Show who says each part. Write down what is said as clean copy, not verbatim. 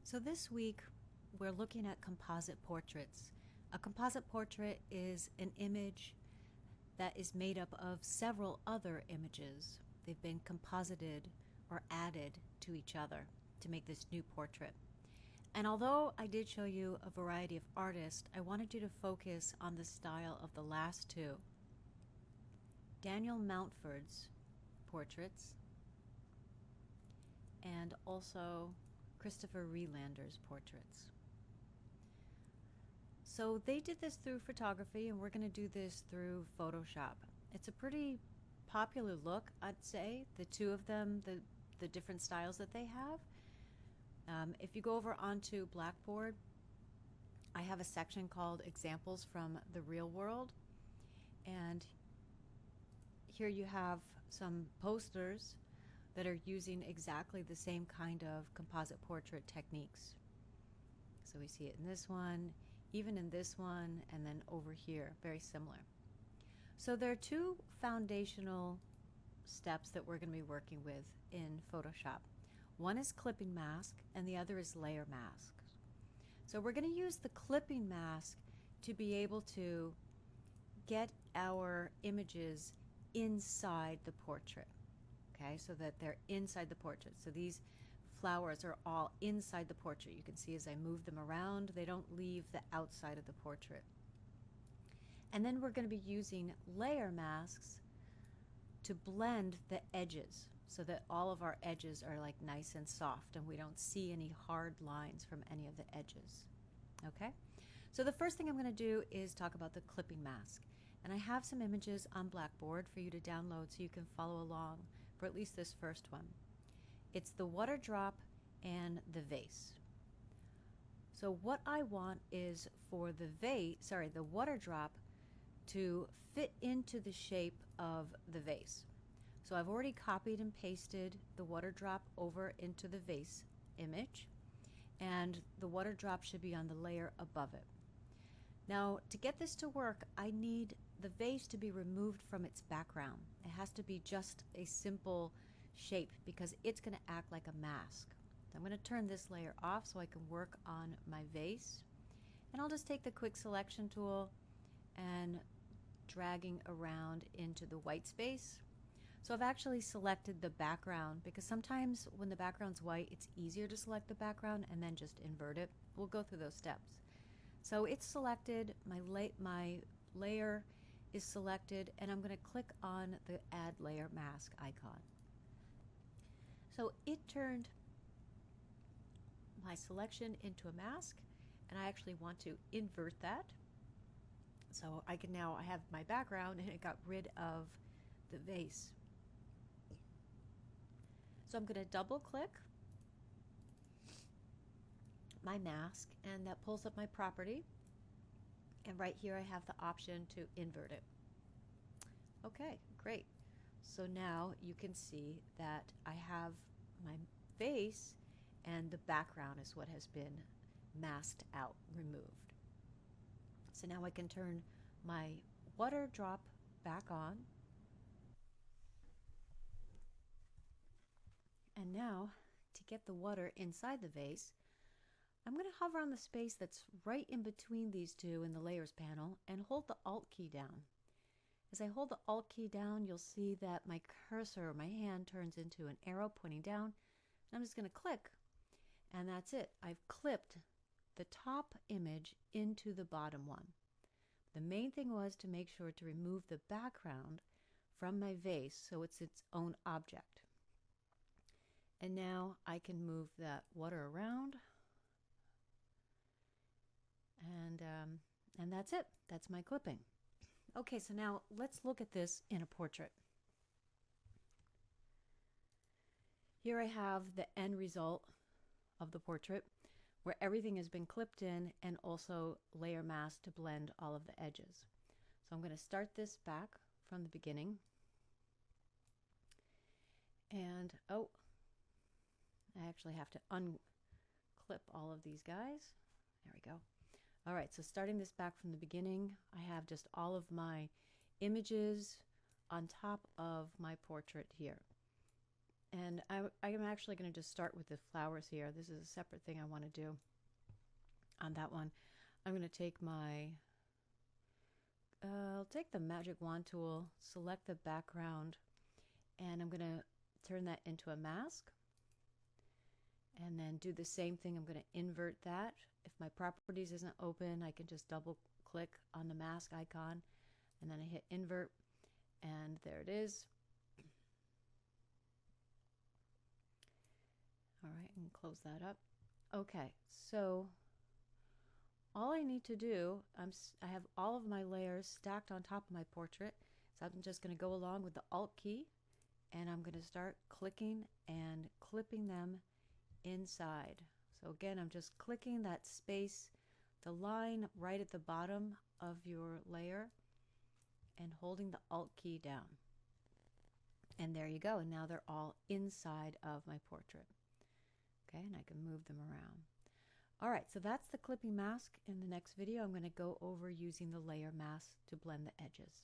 Speaker 1: So this week we're looking at composite portraits. A composite portrait is an image that is made up of several other images. They've been composited or added to each other to make this new portrait. And although I did show you a variety of artists, I wanted you to focus on the style of the last two. Daniel Mountford's portraits and also Christopher Relander's portraits. So they did this through photography, and we're going to do this through Photoshop. It's a pretty popular look, I'd say, the two of them, the different styles that they have. If you go over onto Blackboard, I have a section called Examples from the Real World, and here you have some posters that are using exactly the same kind of composite portrait techniques. So we see it in this one, even in this one, and then over here, very similar. So there are two foundational steps that we're going to be working with in Photoshop. One is clipping mask and the other is layer mask. So we're going to use the clipping mask to be able to get our images inside the portrait. Okay, so that they're inside the portrait. So these flowers are all inside the portrait. You can see as I move them around, they don't leave the outside of the portrait. And then we're going to be using layer masks to blend the edges so that all of our edges are like nice and soft and we don't see any hard lines from any of the edges. Okay, so the first thing I'm going to do is talk about the clipping mask. And I have some images on Blackboard for you to download so you can follow along for at least this first one. It's the water drop and the vase. So what I want is for the water drop to fit into the shape of the vase. So I've already copied and pasted the water drop over into the vase image, and the water drop should be on the layer above it. Now, to get this to work, I need the vase to be removed from its background. It has to be just a simple shape because it's going to act like a mask. So I'm going to turn this layer off so I can work on my vase. And I'll just take the quick selection tool and dragging around into the white space. So I've actually selected the background because sometimes when the background's white, it's easier to select the background and then just invert it. We'll go through those steps. So it's selected, my layer is selected, and I'm going to click on the Add Layer Mask icon. So it turned my selection into a mask, and I actually want to invert that. So I have my background and it got rid of the vase. So I'm going to double click my mask, and that pulls up my property, and right here I have the option to invert it. Okay, great. So now you can see that I have my vase and the background is what has been masked out, removed. So now I can turn my water drop back on, and now to get the water inside the vase, I'm going to hover on the space that's right in between these two in the layers panel and hold the Alt key down. As I hold the Alt key down, you'll see that my cursor, my hand, turns into an arrow pointing down. And I'm just going to click, and that's it. I've clipped the top image into the bottom one. The main thing was to make sure to remove the background from my vase so it's its own object. And now I can move that water around. And that's it. That's my clipping. Okay, so now let's look at this in a portrait. Here I have the end result of the portrait where everything has been clipped in and also layer mask to blend all of the edges. So I'm going to start this back from the beginning. And oh, I actually have to unclip all of these guys. There we go. All right, so starting this back from the beginning, I have just all of my images on top of my portrait here. And I'm actually going to just start with the flowers here. This is a separate thing I want to do on that one. I'm going to take my, I'll take the magic wand tool, select the background, and I'm going to turn that into a mask. And then do the same thing. I'm going to invert that. If my properties isn't open, I can just double click on the mask icon, and then I hit invert, and there it is. All right, and close that up. Okay, so all I need to do, I have all of my layers stacked on top of my portrait, so I'm just going to go along with the Alt key, and I'm going to start clicking and clipping them inside. So again, I'm just clicking that space, the line right at the bottom of your layer, and holding the Alt key down. And there you go. And now they're all inside of my portrait. Okay, and I can move them around. All right, so that's the clipping mask. In the next video, I'm going to go over using the layer mask to blend the edges.